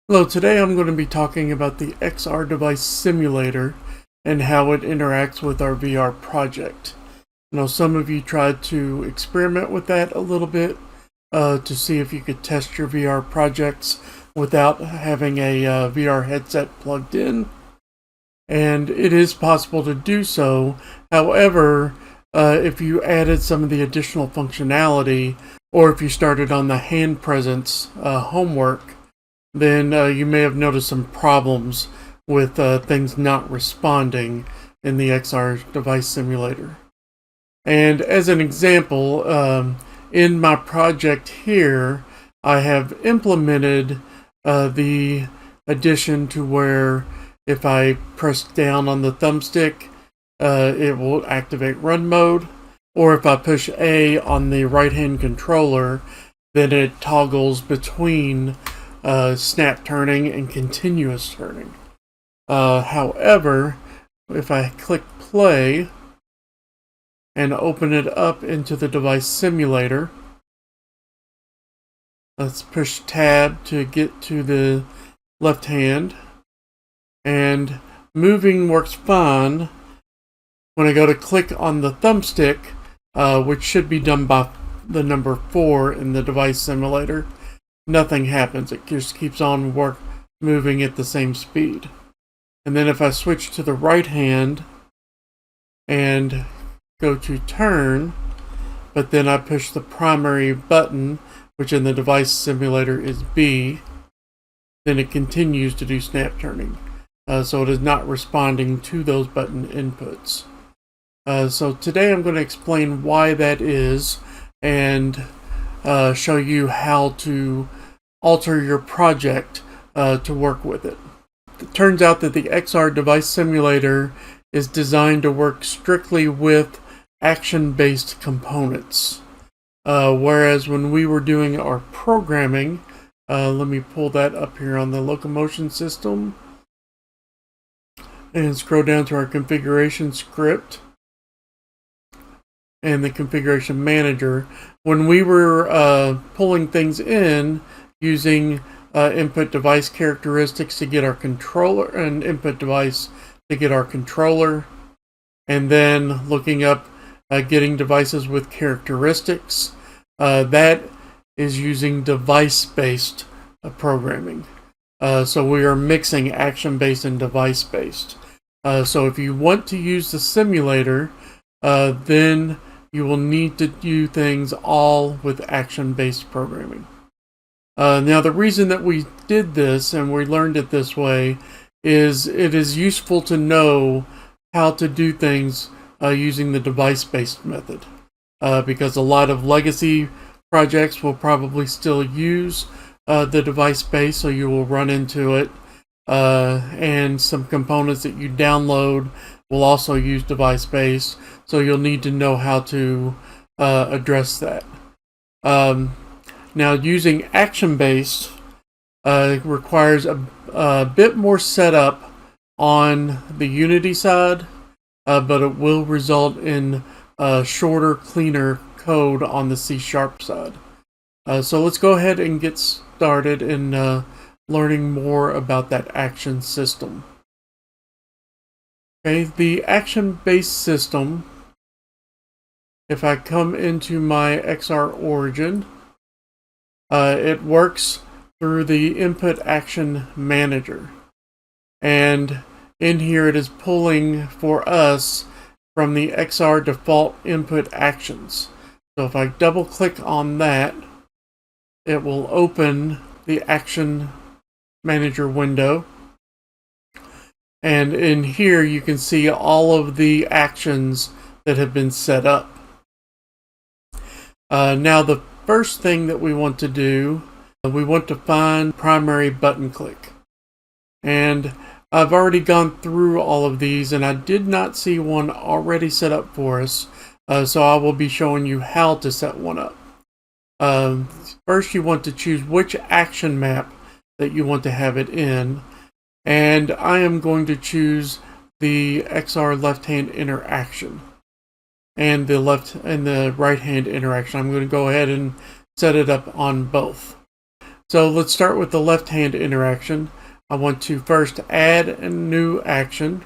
Hello, today I'm going to be talking about the XR Device Simulator and how it interacts with our VR project. Now, some of you tried to experiment with that a little bit to see if you could test your VR projects without having a VR headset plugged in. And it is possible to do so. However, if you added some of the additional functionality, or if you started on the hand presence homework, then you may have noticed some problems with things not responding in the XR Device Simulator. And as an example, in my project here, I have implemented the addition to where if I press down on the thumbstick, it will activate run mode, or if I push A on the right-hand controller, then it toggles between snap turning and continuous turning. However, if I click play and open it up into the device simulator, let's push tab to get to the left hand, and moving works fine. When I go to click on the thumbstick, which should be done by the number 4 in the device simulator, nothing happens. It just keeps on moving at the same speed. And then if I switch to the right hand and go to turn, but then I push the primary button, which in the device simulator is B, then it continues to do snap turning. So it is not responding to those button inputs. So today I'm going to explain why that is and show you how to alter your project to work with it. It turns out that the XR Device Simulator is designed to work strictly with action-based components. Whereas when we were doing our programming, let me pull that up here on the locomotion system and scroll down to our configuration script and the configuration manager. When we were pulling things in using input device characteristics to get our controller, and input device to get our controller, and then looking up getting devices with characteristics, that is using device-based programming. So we are mixing action-based and device-based. So if you want to use the simulator, then you will need to do things all with action-based programming. Now, the reason that we did this and we learned it this way is it is useful to know how to do things using the device-based method, because a lot of legacy projects will probably still use the device-based, so you will run into it, and some components that you download will also use device-based, so you'll need to know how to address that. Now, using action-based requires a bit more setup on the Unity side, but it will result in shorter, cleaner code on the C# side. So let's go ahead and get started in learning more about that action system. Okay, the action-based system, if I come into my XR Origin, it works through the input action manager, and in here it is pulling for us from the XR default input actions. So if I double click on that, it will open the action manager window, and in here you can see all of the actions that have been set up. Now the first thing that we want to do, we want to find primary button click. And I've already gone through all of these and I did not see one already set up for us, so I will be showing you how to set one up. First you want to choose which action map that you want to have it in, and I am going to choose the XR left hand interaction and the left and the right hand interaction. I'm going to go ahead and set it up on both. So let's start with the left-hand interaction. I want to first add a new action,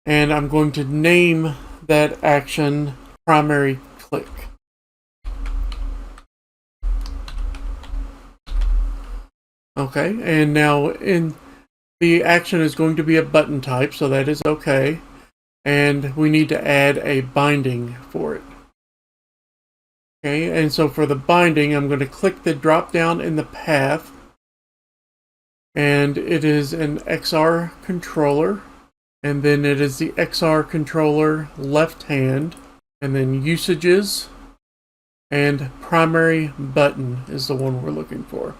and I'm going to name that action primary click. Okay, and now the action is going to be a button type, so that is okay. And we need to add a binding for it. Okay, and so for the binding, I'm going to click the drop down in the path, and it is an XR controller, and then it is the XR controller left hand, and then usages, and primary button is the one we're looking for.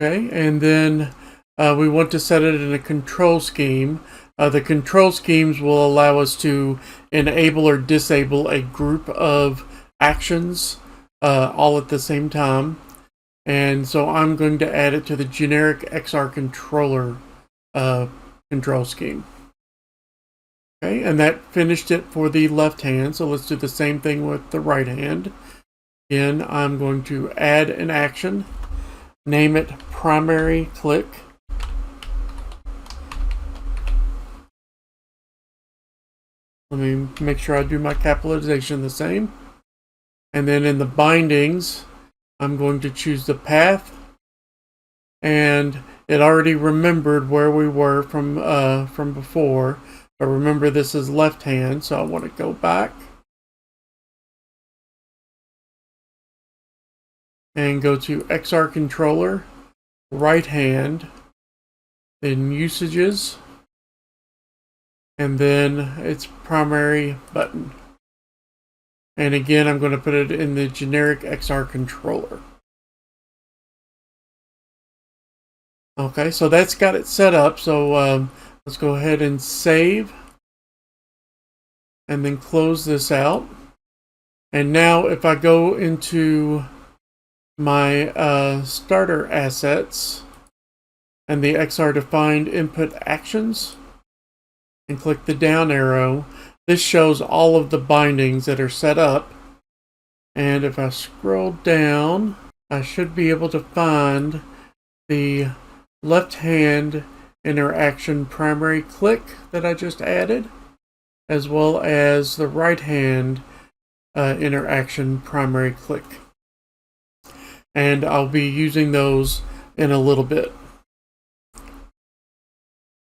Okay, and then we want to set it in a control scheme. The control schemes will allow us to enable or disable a group of actions all at the same time. And so I'm going to add it to the generic XR controller control scheme. Okay, and that finished it for the left hand. So let's do the same thing with the right hand. Again, I'm going to add an action, name it primary click. Let me make sure I do my capitalization the same. And then in the bindings, I'm going to choose the path. And it already remembered where we were from before. But remember, this is left hand, so I want to go back. And go to XR controller, right hand, then usages, and then its primary button. And again, I'm going to put it in the generic XR controller. Okay, so that's got it set up. So let's go ahead and save, and then close this out. And now if I go into my starter assets and the XR defined input actions and click the down arrow, this shows all of the bindings that are set up. And if I scroll down, I should be able to find the left hand interaction primary click that I just added, as well as the right hand interaction primary click. And I'll be using those in a little bit.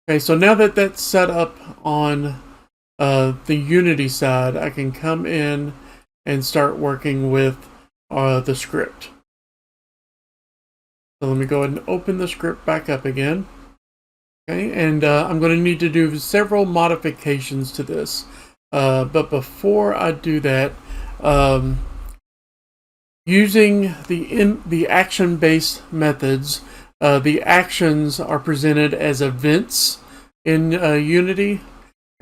Okay, so now that that's set up on the Unity side, I can come in and start working with the script. So let me go ahead and open the script back up again. Okay, and I'm going to need to do several modifications to this. But before I do that, using the action-based methods, the actions are presented as events in Unity,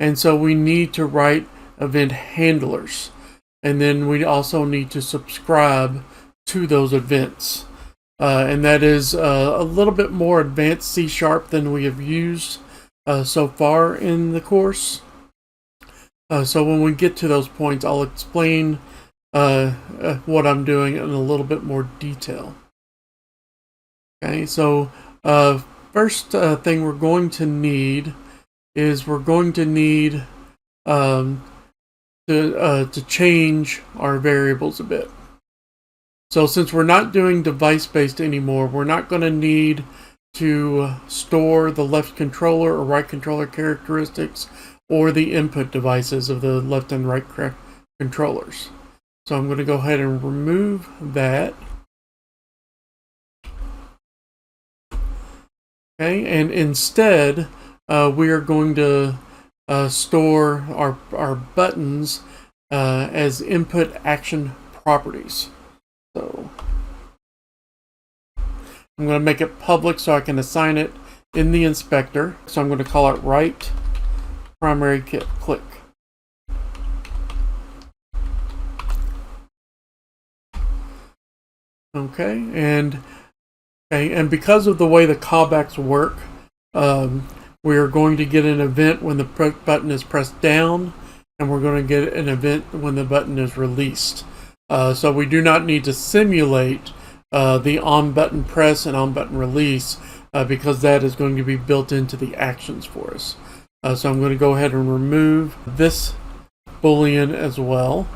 and so we need to write event handlers, and then we also need to subscribe to those events, and that is a little bit more advanced C# than we have used so far in the course. So when we get to those points, I'll explain what I'm doing in a little bit more detail. Okay, so first thing we're going to need is to change our variables a bit. So since we're not doing device-based anymore, we're not going to need to store the left controller or right controller characteristics or the input devices of the left and right controllers. So I'm going to go ahead and remove that. Okay, and instead, we are going to store our buttons as input action properties. So I'm going to make it public so I can assign it in the inspector. So I'm going to call it right primary click. Okay, and because of the way the callbacks work, we are going to get an event when the button is pressed down, and we're going to get an event when the button is released. So we do not need to simulate the on button press and on button release, because that is going to be built into the actions for us. So I'm going to go ahead and remove this boolean as well.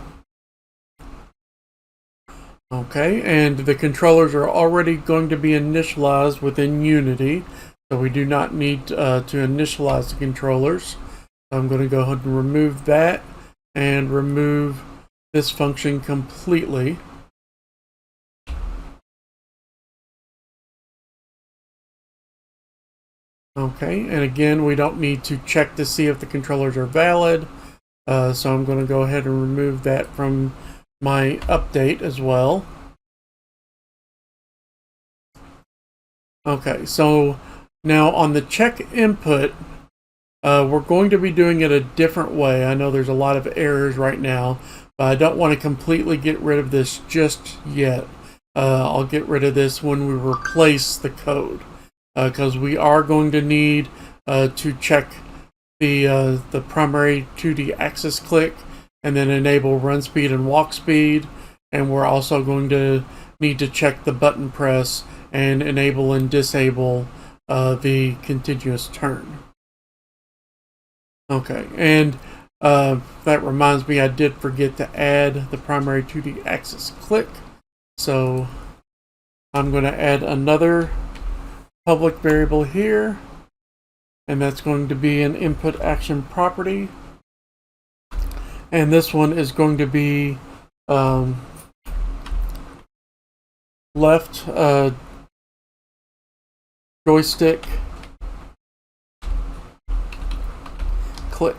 Okay, and the controllers are already going to be initialized within Unity, so we do not need to initialize the controllers. I'm going to go ahead and remove that and remove this function completely. Okay, and again, we don't need to check to see if the controllers are valid, so I'm going to go ahead and remove that from my update as well. Okay, so now on the check input, we're going to be doing it a different way. I know there's a lot of errors right now, but I don't want to completely get rid of this just yet. I'll get rid of this when we replace the code, because we are going to need to check the primary 2D axis click and then enable run speed and walk speed, and we're also going to need to check the button press and enable and disable the continuous turn. Okay, and that reminds me, I did forget to add the primary 2D axis click, so I'm going to add another public variable here, and that's going to be an input action property, and this one is going to be left joystick click.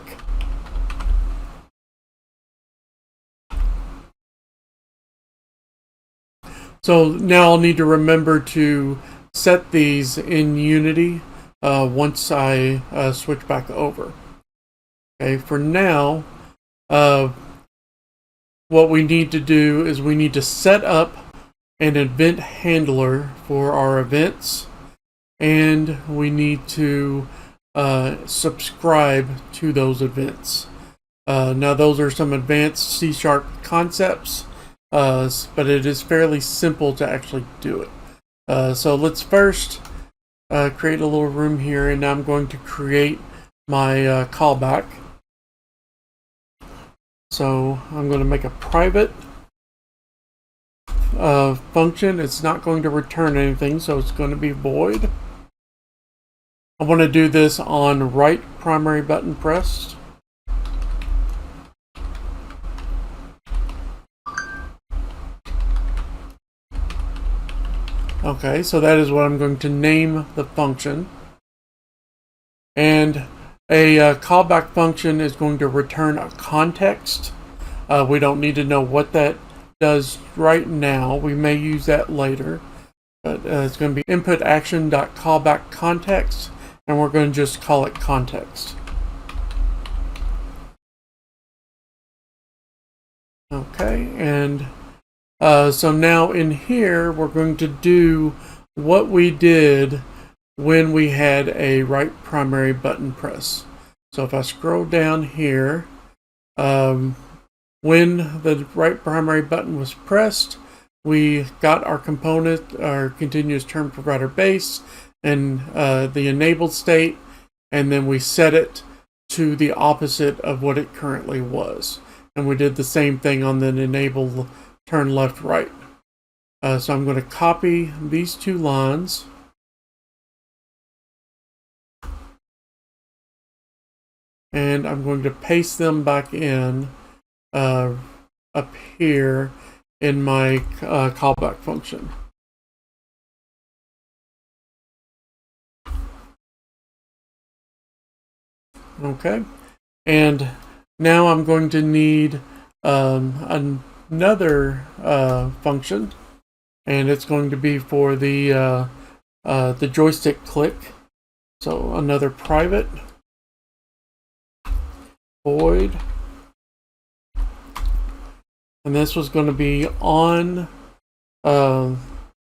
So now I'll need to remember to set these in Unity once I switch back over. Okay, for now, what we need to do is we need to set up an event handler for our events, and we need to subscribe to those events. Now those are some advanced C# concepts, but it is fairly simple to actually do it. So let's first create a little room here, and now I'm going to create my callback. So I'm going to make a private function. It's not going to return anything, so it's going to be void. I want to do this on right primary button pressed. Okay, so that is what I'm going to name the function. And a callback function is going to return a context. We don't need to know what that does right now. We may use that later. But it's going to be input action.callback context, and we're going to just call it context. Okay, and so now in here we're going to do what we did when we had a right primary button press. So if I scroll down here, when the right primary button was pressed, we got our component, our continuous term provider base, and the enabled state, and then we set it to the opposite of what it currently was. And we did the same thing on the enable turn left right. So I'm going to copy these two lines, and I'm going to paste them back in up here in my callback function. Okay, and now I'm going to need another function, and it's going to be for the joystick click. So another private void, and this was going to be on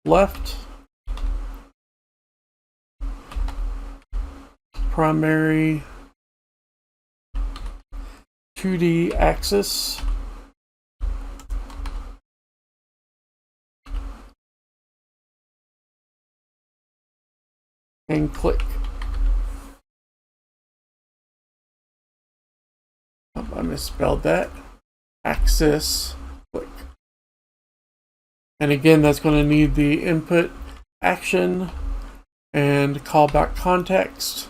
left primary 2D axis and click. Oh, I misspelled that. Axis, click. And again, that's going to need the input action and callback context.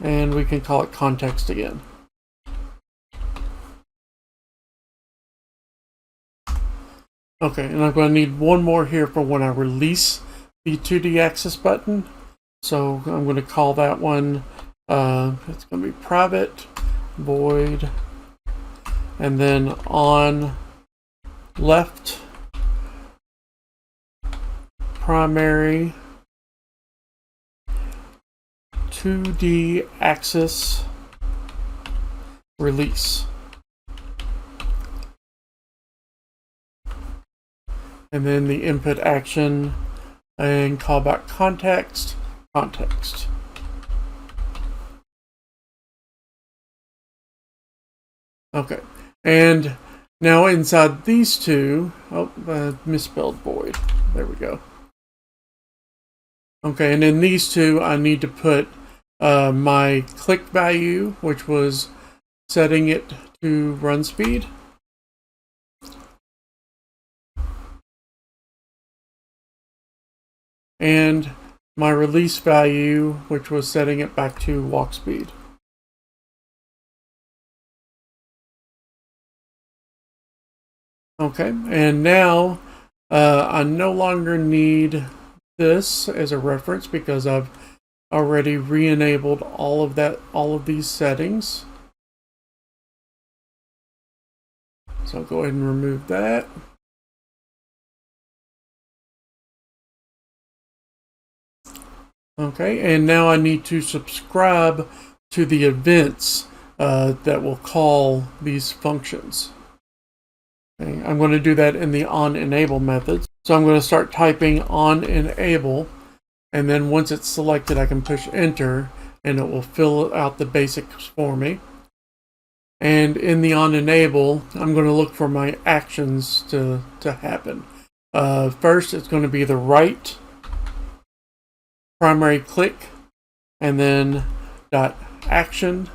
And we can call it context again. Okay, and I'm going to need one more here for when I release the 2D axis button. So I'm going to call that one, it's going to be private void, and then on left primary 2D axis release. And then the input action and callback context. Okay, and now inside these two, misspelled void. There we go. Okay, and in these two, I need to put my click value, which was setting it to run speed. And my release value, which was setting it back to walk speed. Okay, and now I no longer need this as a reference because I've already re-enabled all of these settings. So I'll go ahead and remove that. Okay, and now I need to subscribe to the events that will call these functions. Okay, I'm going to do that in the onEnable method. So I'm going to start typing onEnable, and then once it's selected, I can push enter, and it will fill out the basics for me. And in the onEnable, I'm going to look for my actions to happen. First, it's going to be the right primary click, and then dot action,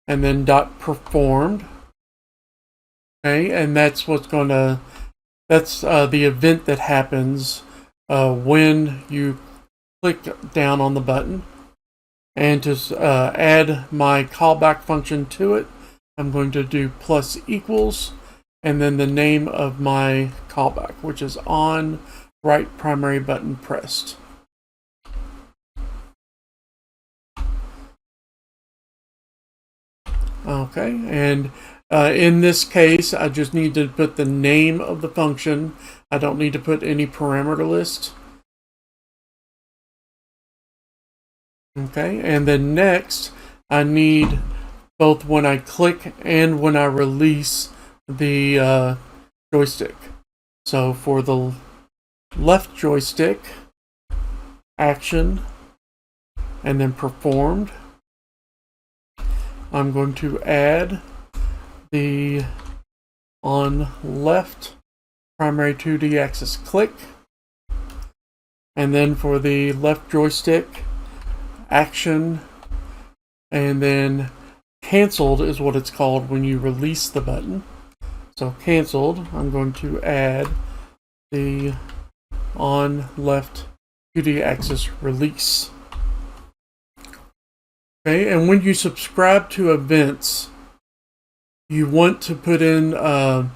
and then dot performed. Okay, and that's what's going to, that's the event that happens when you click down on the button. And to add my callback function to it, I'm going to do plus equals, and then the name of my callback, which is on right primary button pressed. Okay, and in this case, I just need to put the name of the function. I don't need to put any parameter list. Okay, and then next, I need both when I click and when I release the joystick. So for the left joystick, action, and then performed, I'm going to add the on left primary 2D axis click, and then for the left joystick, action, and then canceled is what it's called when you release the button. So canceled, I'm going to add the on left 2D axis release. Okay, and when you subscribe to events, you want to put in a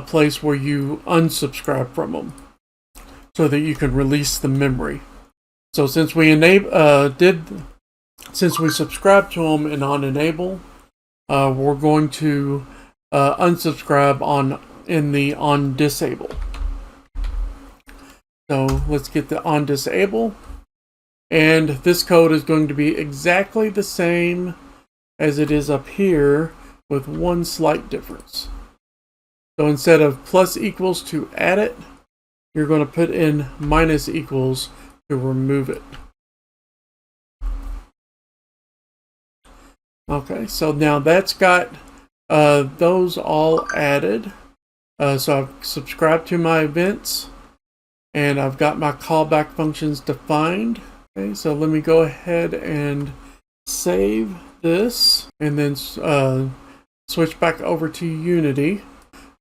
place where you unsubscribe from them so that you can release the memory. So since we since we subscribed to them in onEnable, we're going to unsubscribe in the onDisable. So let's get the onDisable. And this code is going to be exactly the same as it is up here, with one slight difference. So instead of plus equals to add it, you're going to put in minus equals to remove it. Okay, so now that's got those all added. So I've subscribed to my events, and I've got my callback functions defined. Okay, so let me go ahead and save this and then switch back over to Unity.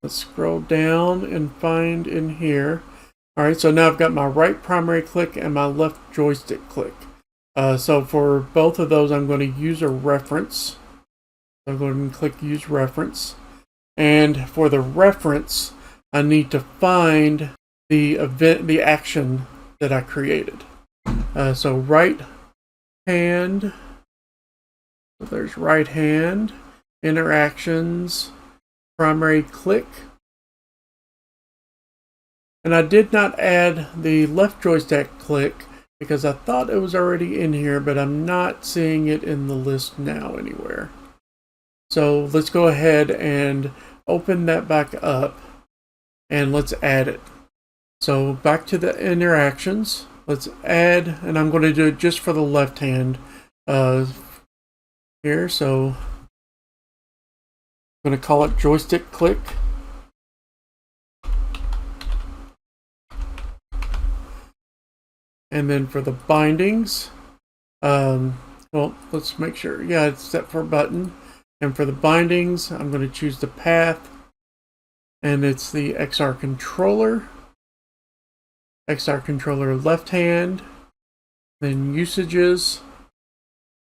Let's scroll down and find in here. Alright, so now I've got my right primary click and my left joystick click. So for both of those, I'm going to use a reference. I'm going to click use reference. And for the reference, I need to find the event, the action that I created. So right hand, so there's right hand, interactions, primary click. And I did not add the left joystick click because I thought it was already in here, but I'm not seeing it in the list now anywhere. So let's go ahead and open that back up and let's add it. So back to the interactions, let's add, and I'm going to do it just for the left hand here. So I'm going to call it joystick click. And then for the bindings, well, let's make sure. Yeah, it's set for button. And for the bindings, I'm going to choose the path. And it's the XR controller. XR controller left hand. Then usages.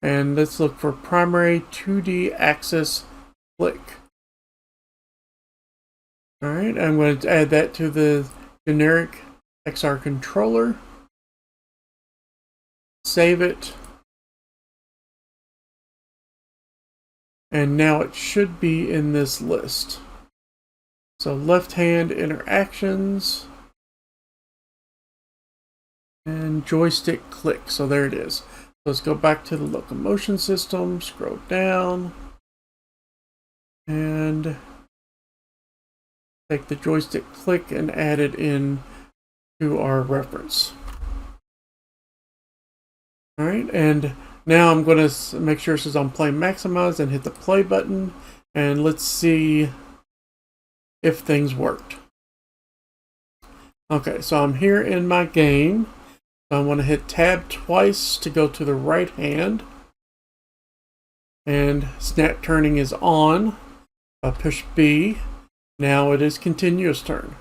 And let's look for primary 2D axis click. Alright, I'm going to add that to the generic XR controller. Save it. And now it should be in this list. So left hand interactions and joystick click. So there it is. Let's go back to the locomotion system, scroll down, and take the joystick click and add it in to our reference. All right, and now I'm going to make sure this is on play maximize and hit the play button, and let's see if things worked. Okay, so I'm here in my game. So I want to hit tab twice to go to the right hand, and snap turning is on. I push B. Now it is continuous turn.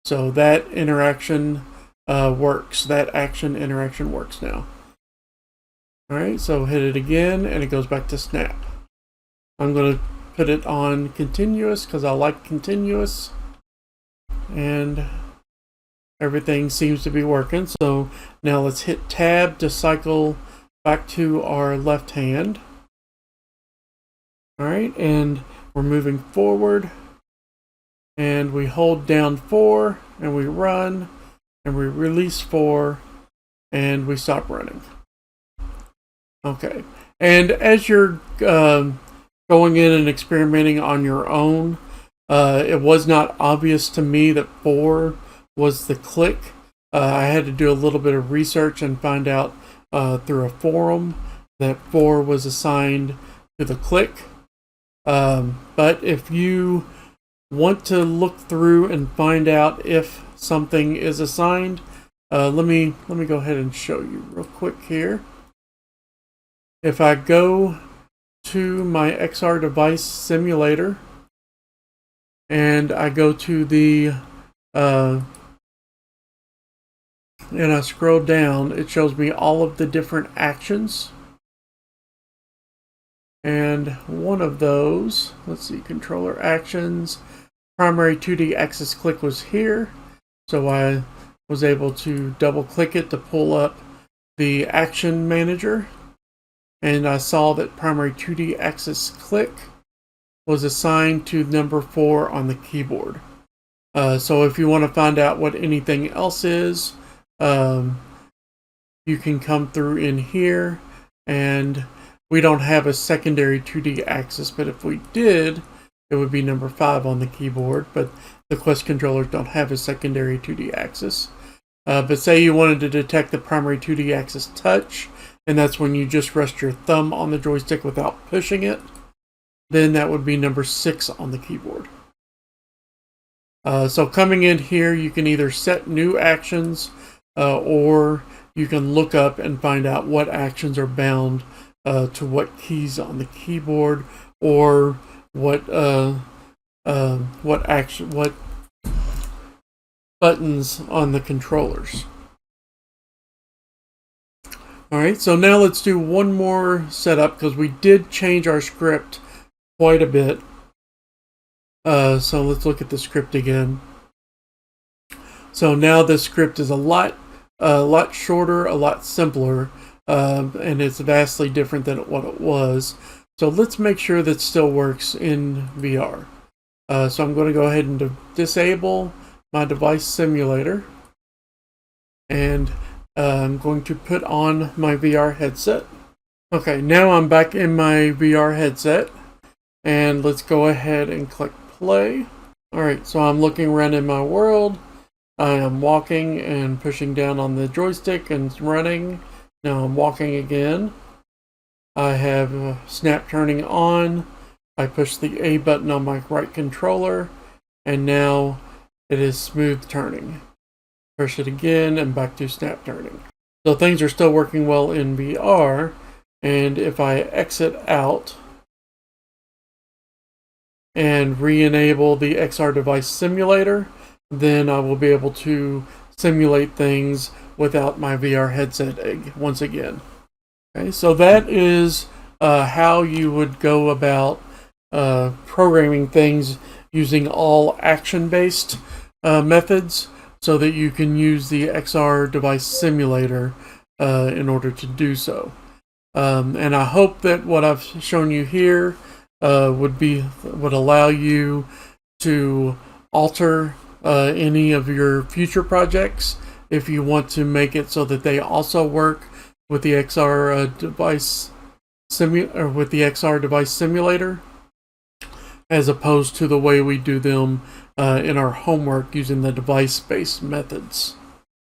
So that interaction works. That action interaction works now. Alright, so hit it again and it goes back to snap. I'm going to put it on continuous because I like continuous. And everything seems to be working. So now let's hit tab to cycle back to our left hand. Alright, and we're moving forward. And we hold down 4 and we run. And we release 4 and we stop running. Okay, and as you're going in and experimenting on your own, it was not obvious to me that 4 was the click. I had to do a little bit of research and find out through a forum that 4 was assigned to the click. But if you want to look through and find out if something is assigned, let me go ahead and show you real quick here. If I go to my XR device simulator and I go to the and I scroll down, it shows me all of the different actions. And one of those, let's see, controller actions, primary 2D axis click was here. So I was able to double click it to pull up the action manager. And I saw that primary 2D axis click was assigned to number 4 on the keyboard. So if you want to find out what anything else is, you can come through in here. And we don't have a secondary 2D axis, but if we did, it would be number 5 on the keyboard. But the Quest controllers don't have a secondary 2D axis. But say you wanted to detect the primary 2D axis touch, and that's when you just rest your thumb on the joystick without pushing it, then that would be number 6 on the keyboard. So coming in here, you can either set new actions or you can look up and find out what actions are bound to what keys on the keyboard, or what buttons on the controllers. Alright, so now let's do one more setup, because we did change our script quite a bit. So let's look at the script again. So now the script is a lot shorter, a lot simpler, and it's vastly different than what it was. So let's make sure that still works in VR. So I'm going to go ahead and disable my device simulator, and I'm going to put on my VR headset. Okay, now I'm back in my VR headset, and let's go ahead and click play. Alright, so I'm looking around in my world. I am walking and pushing down on the joystick and running. Now I'm walking again. I have snap turning on. I push the A button on my right controller, and now it is smooth turning. Push it again and back to snap turning. So things are still working well in VR, and if I exit out and re-enable the XR device simulator, then I will be able to simulate things without my VR headset once again. Okay, so that is how you would go about programming things using all action-based methods, so that you can use the XR device simulator in order to do so. And I hope that what I've shown you here would allow you to alter any of your future projects if you want to make it so that they also work with the XR device simulator, as opposed to the way we do them in our homework using the device-based methods.